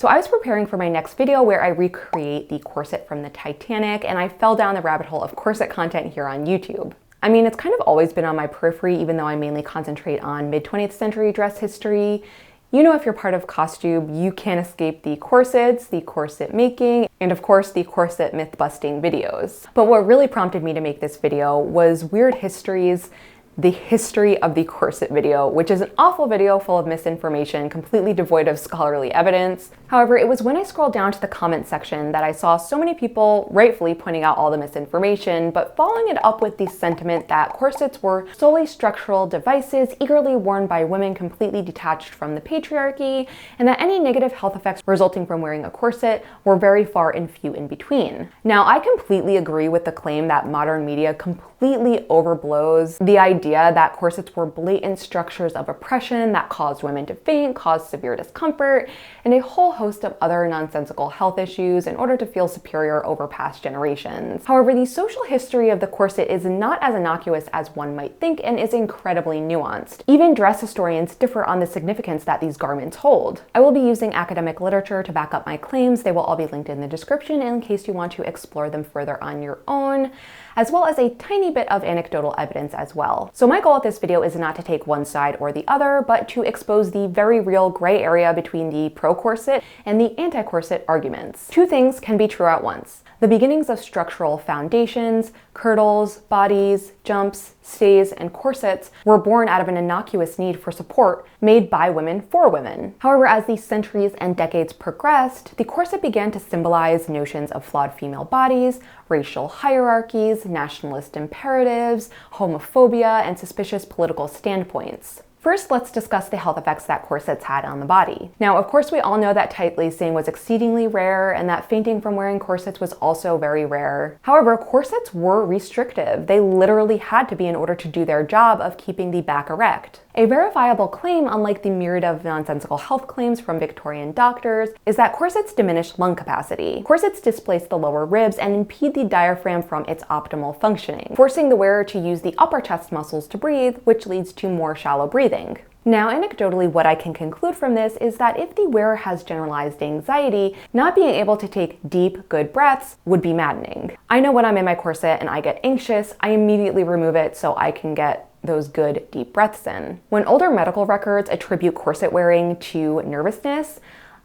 So I was preparing for my next video where I recreate the corset from the Titanic, and I fell down the rabbit hole of corset content here on YouTube. I mean, it's kind of always been on my periphery, even though I mainly concentrate on mid-20th century dress history. You know, if you're part of costume, you can't escape the corsets, the corset making, and of course the corset myth busting videos. But what really prompted me to make this video was Weird Histories, the history of the corset video, which is an awful video full of misinformation, completely devoid of scholarly evidence. However, it was when I scrolled down to the comment section that I saw so many people rightfully pointing out all the misinformation, but following it up with the sentiment that corsets were solely structural devices eagerly worn by women completely detached from the patriarchy, and that any negative health effects resulting from wearing a corset were very far and few in between. Now, I completely agree with the claim that modern media completely overblows the idea that corsets were blatant structures of oppression that caused women to faint, caused severe discomfort, and a whole host of other nonsensical health issues in order to feel superior over past generations. However, the social history of the corset is not as innocuous as one might think and is incredibly nuanced. Even dress historians differ on the significance that these garments hold. I will be using academic literature to back up my claims. They will all be linked in the description in case you want to explore them further on your own, as well as a tiny bit of anecdotal evidence as well. So my goal with this video is not to take one side or the other, but to expose the very real gray area between the pro-corset and the anti-corset arguments. Two things can be true at once. The beginnings of structural foundations, kirtles, bodies, jumps, stays, and corsets were born out of an innocuous need for support made by women for women. However, as the centuries and decades progressed, the corset began to symbolize notions of flawed female bodies, racial hierarchies, nationalist imperatives, homophobia, and suspicious political standpoints. First, let's discuss the health effects that corsets had on the body. Now, of course, we all know that tight lacing was exceedingly rare and that fainting from wearing corsets was also very rare. However, corsets were restrictive. They literally had to be in order to do their job of keeping the back erect. A verifiable claim, unlike the myriad of nonsensical health claims from Victorian doctors, is that corsets diminish lung capacity. Corsets displace the lower ribs and impede the diaphragm from its optimal functioning, forcing the wearer to use the upper chest muscles to breathe, which leads to more shallow breathing. Now, anecdotally, what I can conclude from this is that if the wearer has generalized anxiety, not being able to take deep, good breaths would be maddening. I know when I'm in my corset and I get anxious, I immediately remove it so I can get those good deep breaths in. When older medical records attribute corset wearing to nervousness,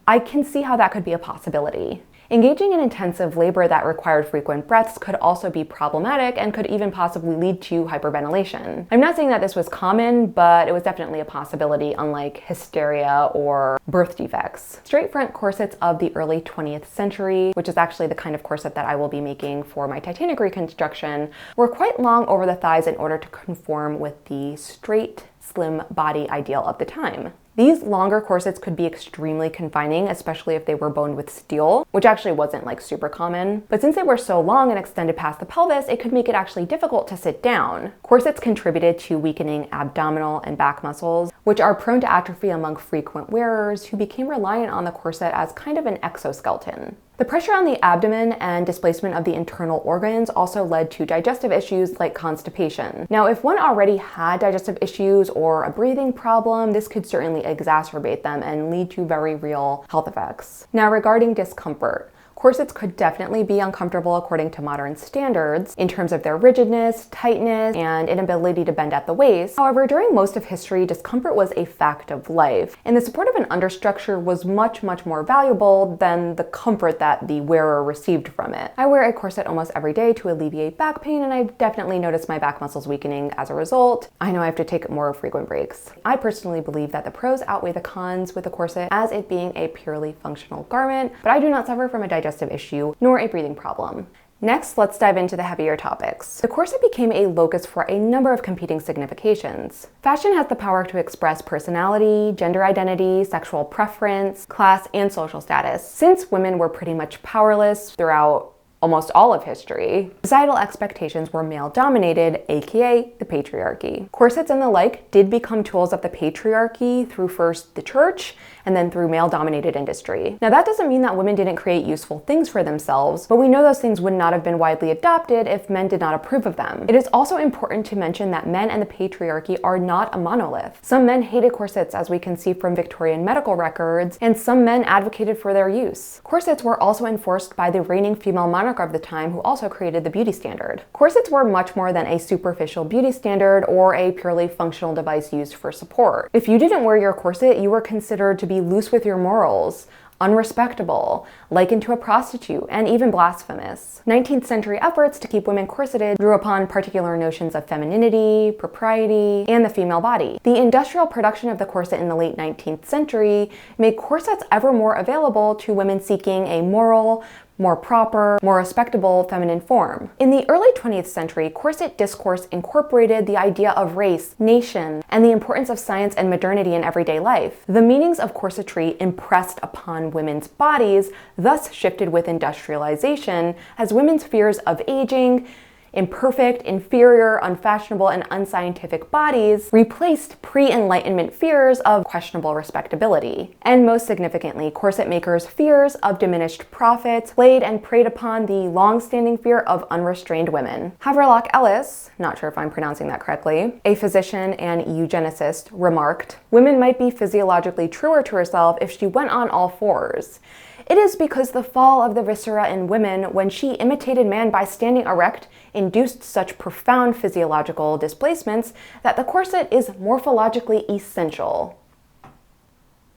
I can see how that could be a possibility. Engaging in intensive labor that required frequent breaths could also be problematic and could even possibly lead to hyperventilation. I'm not saying that this was common, but it was definitely a possibility, unlike hysteria or birth defects. Straight front corsets of the early 20th century, which is actually the kind of corset that I will be making for my Titanic reconstruction, were quite long over the thighs in order to conform with the straight, slim body ideal of the time. These longer corsets could be extremely confining, especially if they were boned with steel, which actually wasn't like super common. But since they were so long and extended past the pelvis, it could make it actually difficult to sit down. Corsets contributed to weakening abdominal and back muscles, which are prone to atrophy among frequent wearers who became reliant on the corset as kind of an exoskeleton. The pressure on the abdomen and displacement of the internal organs also led to digestive issues like constipation. Now, if one already had digestive issues or a breathing problem, this could certainly exacerbate them and lead to very real health effects. Now, regarding discomfort, corsets could definitely be uncomfortable according to modern standards in terms of their rigidness, tightness, and inability to bend at the waist. However, during most of history, discomfort was a fact of life, and the support of an understructure was much more valuable than the comfort that the wearer received from it. I wear a corset almost every day to alleviate back pain, and I've definitely noticed my back muscles weakening as a result. I know I have to take more frequent breaks. I personally believe that the pros outweigh the cons with the corset as it being a purely functional garment, but I do not suffer from a digestive issue nor a breathing problem. Next, let's dive into the heavier topics. The corset became a locus for a number of competing significations. Fashion has the power to express personality, gender identity, sexual preference, class, and social status. Since women were pretty much powerless throughout almost all of history. Societal expectations were male-dominated, aka the patriarchy. Corsets and the like did become tools of the patriarchy through first the church and then through male-dominated industry. Now that doesn't mean that women didn't create useful things for themselves, but we know those things would not have been widely adopted if men did not approve of them. It is also important to mention that men and the patriarchy are not a monolith. Some men hated corsets, as we can see from Victorian medical records, and some men advocated for their use. Corsets were also enforced by the reigning female monarch of the time, who also created the beauty standard. Corsets were much more than a superficial beauty standard or a purely functional device used for support. If you didn't wear your corset, you were considered to be loose with your morals, unrespectable, likened to a prostitute, and even blasphemous. 19th century efforts to keep women corseted drew upon particular notions of femininity, propriety, and the female body. The industrial production of the corset in the late 19th century made corsets ever more available to women seeking a moral, more proper, more respectable feminine form. In the early 20th century, corset discourse incorporated the idea of race, nation, and the importance of science and modernity in everyday life. The meanings of corsetry impressed upon women's bodies thus shifted with industrialization, as women's fears of aging, imperfect, inferior, unfashionable, and unscientific bodies replaced pre-Enlightenment fears of questionable respectability. And most significantly, corset makers' fears of diminished profits played and preyed upon the long-standing fear of unrestrained women. Havelock Ellis, not sure if I'm pronouncing that correctly, a physician and eugenicist, remarked, "Women might be physiologically truer to herself if she went on all fours. It is because the fall of the viscera in women when she imitated man by standing erect induced such profound physiological displacements that the corset is morphologically essential."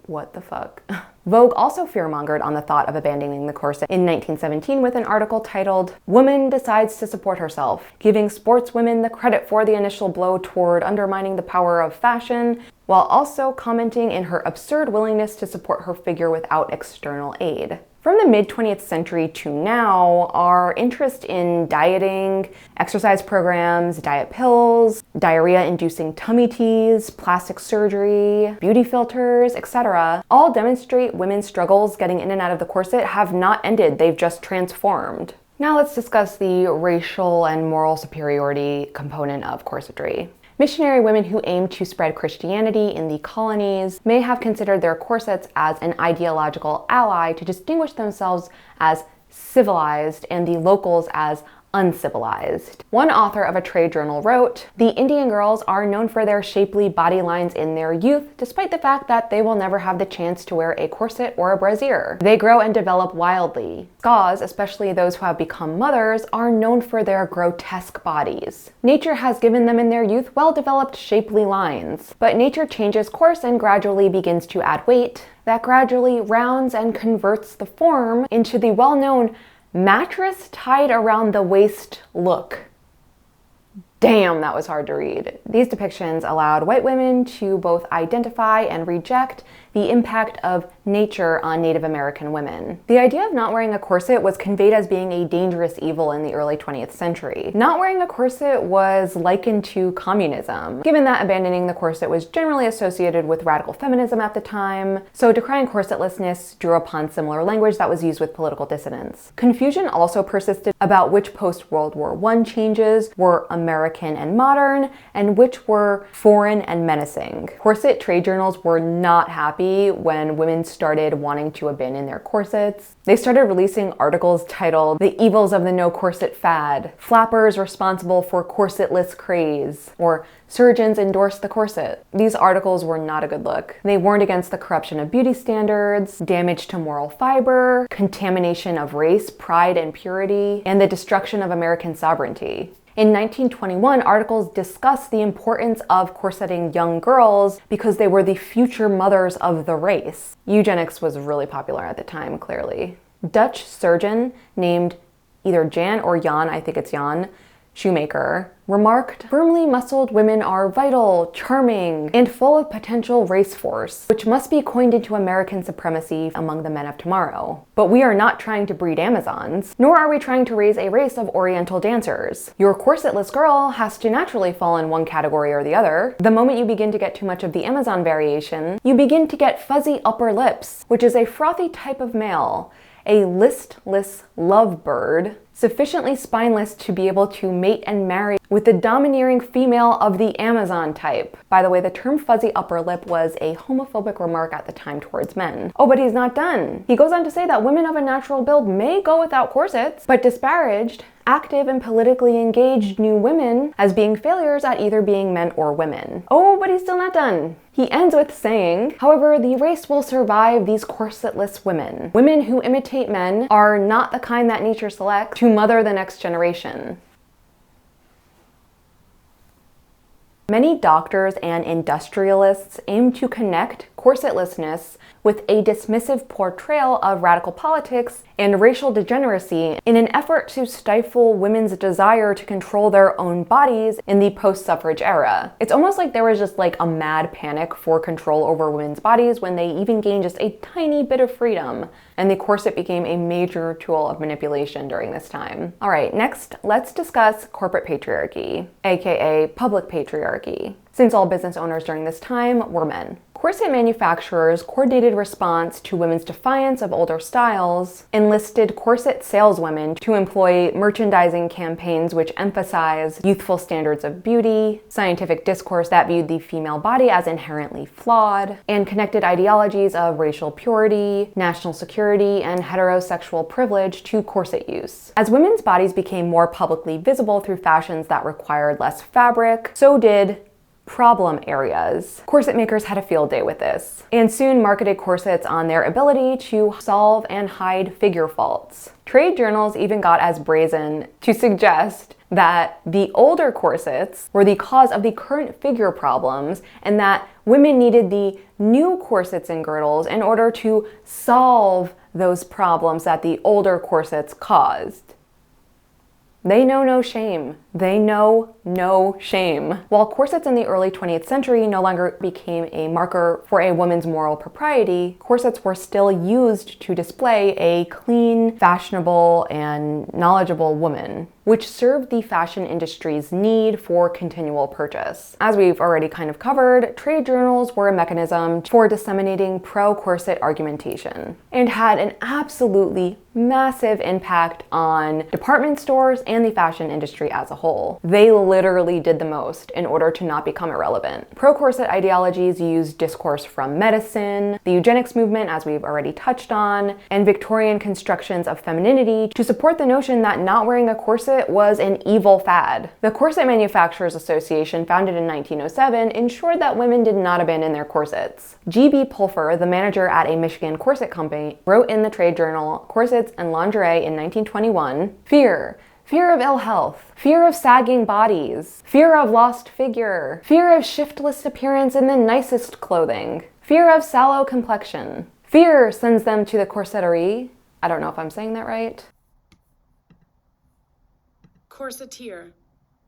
What the fuck? Vogue also fearmongered on the thought of abandoning the corset in 1917 with an article titled, "Woman Decides to Support Herself, Giving Sportswomen the Credit for the Initial Blow Toward Undermining the Power of Fashion," while also commenting in her absurd willingness to support her figure without external aid. From the mid-20th century to now, our interest in dieting, exercise programs, diet pills, diarrhea-inducing tummy teas, plastic surgery, beauty filters, etc., all demonstrate women's struggles getting in and out of the corset have not ended, they've just transformed. Now let's discuss the racial and moral superiority component of corsetry. Missionary women who aimed to spread Christianity in the colonies may have considered their corsets as an ideological ally to distinguish themselves as civilized and the locals as uncivilized. One author of a trade journal wrote, "The Indian girls are known for their shapely body lines in their youth, despite the fact that they will never have the chance to wear a corset or a brassiere. They grow and develop wildly. Squaws, especially those who have become mothers, are known for their grotesque bodies. Nature has given them in their youth well-developed shapely lines, but nature changes course and gradually begins to add weight, that gradually rounds and converts the form into the well-known mattress tied around the waist look." Damn, that was hard to read. These depictions allowed white women to both identify and reject the impact of nature on Native American women. The idea of not wearing a corset was conveyed as being a dangerous evil in the early 20th century. Not wearing a corset was likened to communism, given that abandoning the corset was generally associated with radical feminism at the time, so decrying corsetlessness drew upon similar language that was used with political dissidents. Confusion also persisted about which post-World War I changes were American and modern, and which were foreign and menacing. Corset trade journals were not happy when women started wanting to abandon their corsets. They started releasing articles titled "The Evils of the No Corset Fad," "Flappers Responsible for Corsetless Craze," or "Surgeons Endorse the Corset." These articles were not a good look. They warned against the corruption of beauty standards, damage to moral fiber, contamination of race, pride, and purity, and the destruction of American sovereignty. In 1921, articles discussed the importance of corseting young girls because they were the future mothers of the race. Eugenics was really popular at the time, clearly. Dutch surgeon named either Jan or Jan, I think it's Jan, Shoemaker, remarked, "Firmly muscled women are vital, charming, and full of potential race force, which must be coined into American supremacy among the men of tomorrow. But we are not trying to breed Amazons, nor are we trying to raise a race of Oriental dancers. Your corsetless girl has to naturally fall in one category or the other. The moment you begin to get too much of the Amazon variation, you begin to get fuzzy upper lips, which is a frothy type of male, a listless lovebird, sufficiently spineless to be able to mate and marry with the domineering female of the Amazon type. By the way, the term fuzzy upper lip was a homophobic remark at the time towards men. Oh, but he's not done. He goes on to say that women of a natural build may go without corsets, but disparaged active and politically engaged new women as being failures at either being men or women. Oh, but he's still not done. He ends with saying, however, the race will survive these corsetless women. Women who imitate men are not the kind that nature selects to mother the next generation. Many doctors and industrialists aim to connect corsetlessness with a dismissive portrayal of radical politics and racial degeneracy in an effort to stifle women's desire to control their own bodies in the post-suffrage era. It's almost like there was just like a mad panic for control over women's bodies when they even gained just a tiny bit of freedom, and the corset became a major tool of manipulation during this time. All right, next, let's discuss corporate patriarchy, aka public patriarchy, since all business owners during this time were men. Corset manufacturers' coordinated response to women's defiance of older styles enlisted corset saleswomen to employ merchandising campaigns which emphasize youthful standards of beauty, scientific discourse that viewed the female body as inherently flawed, and connected ideologies of racial purity, national security, and heterosexual privilege to corset use. As women's bodies became more publicly visible through fashions that required less fabric, so did problem areas. Corset makers had a field day with this, and soon marketed corsets on their ability to solve and hide figure faults. Trade journals even got as brazen to suggest that the older corsets were the cause of the current figure problems, and that women needed the new corsets and girdles in order to solve those problems that the older corsets caused. They know no shame. They know no shame. While corsets in the early 20th century no longer became a marker for a woman's moral propriety, corsets were still used to display a clean, fashionable, and knowledgeable woman, which served the fashion industry's need for continual purchase. As we've already kind of covered, trade journals were a mechanism for disseminating pro-corset argumentation and had an absolutely massive impact on department stores and the fashion industry as a whole. They literally did the most in order to not become irrelevant. Pro-corset ideologies used discourse from medicine, the eugenics movement, as we've already touched on, and Victorian constructions of femininity to support the notion that not wearing a corset was an evil fad. The Corset Manufacturers Association, founded in 1907, ensured that women did not abandon their corsets. G.B. Pulfer, the manager at a Michigan corset company, wrote in the trade journal Corsets and Lingerie in 1921, Fear of ill health, fear of sagging bodies, fear of lost figure, fear of shiftless appearance in the nicest clothing, fear of sallow complexion. Fear sends them to the corsetterie. I don't know if I'm saying that right. Corseteer.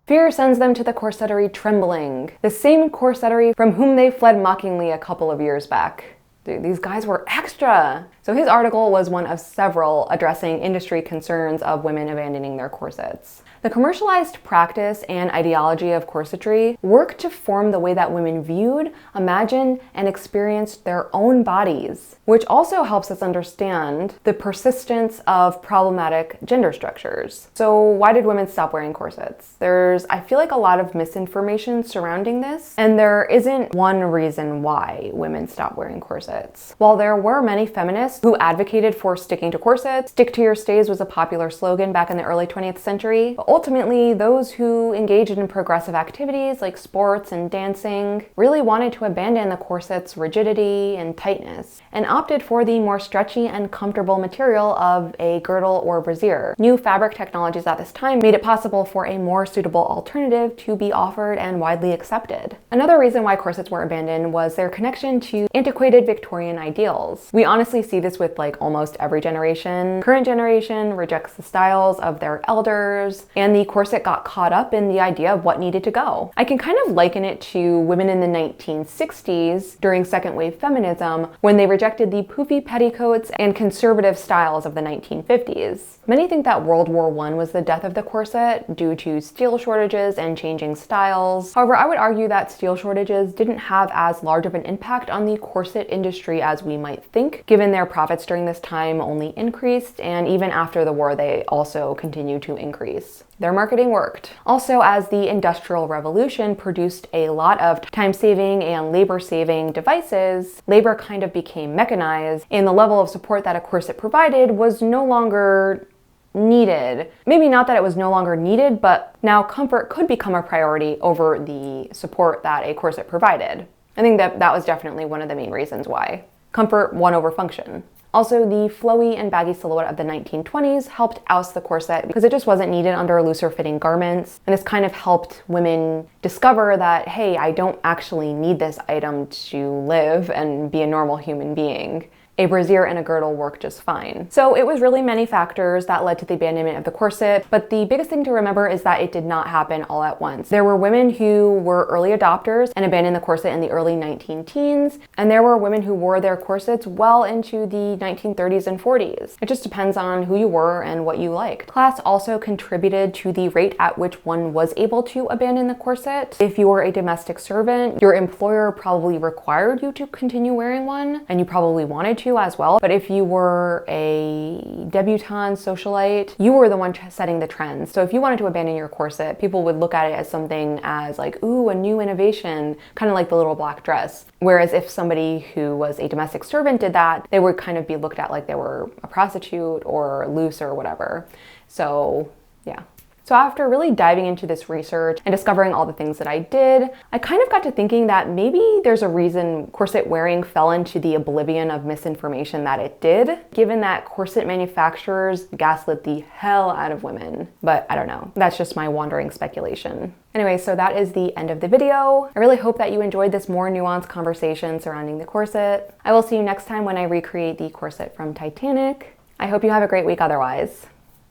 Fear sends them to the corsetterie trembling, the same corsetterie from whom they fled mockingly a couple of years back. Dude, these guys were extra. So his article was one of several addressing industry concerns of women abandoning their corsets. The commercialized practice and ideology of corsetry worked to form the way that women viewed, imagined, and experienced their own bodies, which also helps us understand the persistence of problematic gender structures. So why did women stop wearing corsets? There's, I feel like, a lot of misinformation surrounding this, and there isn't one reason why women stopped wearing corsets. While there were many feminists who advocated for sticking to corsets, "stick to your stays" was a popular slogan back in the early 20th century. But ultimately, those who engaged in progressive activities like sports and dancing really wanted to abandon the corset's rigidity and tightness and opted for the more stretchy and comfortable material of a girdle or brassiere. New fabric technologies at this time made it possible for a more suitable alternative to be offered and widely accepted. Another reason why corsets were abandoned was their connection to antiquated Victorian ideals. We honestly see this with like almost every generation. Current generation rejects the styles of their elders, and the corset got caught up in the idea of what needed to go. I can kind of liken it to women in the 1960s during second wave feminism when they rejected the poofy petticoats and conservative styles of the 1950s. Many think that World War I was the death of the corset due to steel shortages and changing styles. However, I would argue that steel shortages didn't have as large of an impact on the corset industry as we might think, given their profits during this time only increased, and even after the war, they also continued to increase. Their marketing worked. Also, as the Industrial Revolution produced a lot of time-saving and labor-saving devices, labor kind of became mechanized, and the level of support that a corset provided was no longer needed. Maybe not that it was no longer needed, but now comfort could become a priority over the support that a corset provided. I think that was definitely one of the main reasons why. Comfort won over function. Also, the flowy and baggy silhouette of the 1920s helped oust the corset because it just wasn't needed under looser fitting garments. And this kind of helped women discover that, hey, I don't actually need this item to live and be a normal human being. A brassiere and a girdle work just fine. So it was really many factors that led to the abandonment of the corset, but the biggest thing to remember is that it did not happen all at once. There were women who were early adopters and abandoned the corset in the early 19-teens, and there were women who wore their corsets well into the 1930s and 40s. It just depends on who you were and what you liked. Class also contributed to the rate at which one was able to abandon the corset. If you were a domestic servant, your employer probably required you to continue wearing one, and you probably wanted to as well. But if you were a debutante socialite, you were the one setting the trends. So if you wanted to abandon your corset, people would look at it as something as like, ooh, a new innovation, kind of like the little black dress. Whereas if somebody who was a domestic servant did that, they would kind of be looked at like they were a prostitute or loose or whatever. So yeah. So after really diving into this research and discovering all the things that I did, I kind of got to thinking that maybe there's a reason corset wearing fell into the oblivion of misinformation that it did, given that corset manufacturers gaslit the hell out of women. But I don't know, that's just my wandering speculation. Anyway, so that is the end of the video. I really hope that you enjoyed this more nuanced conversation surrounding the corset. I will see you next time when I recreate the corset from Titanic. I hope you have a great week otherwise.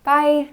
Bye!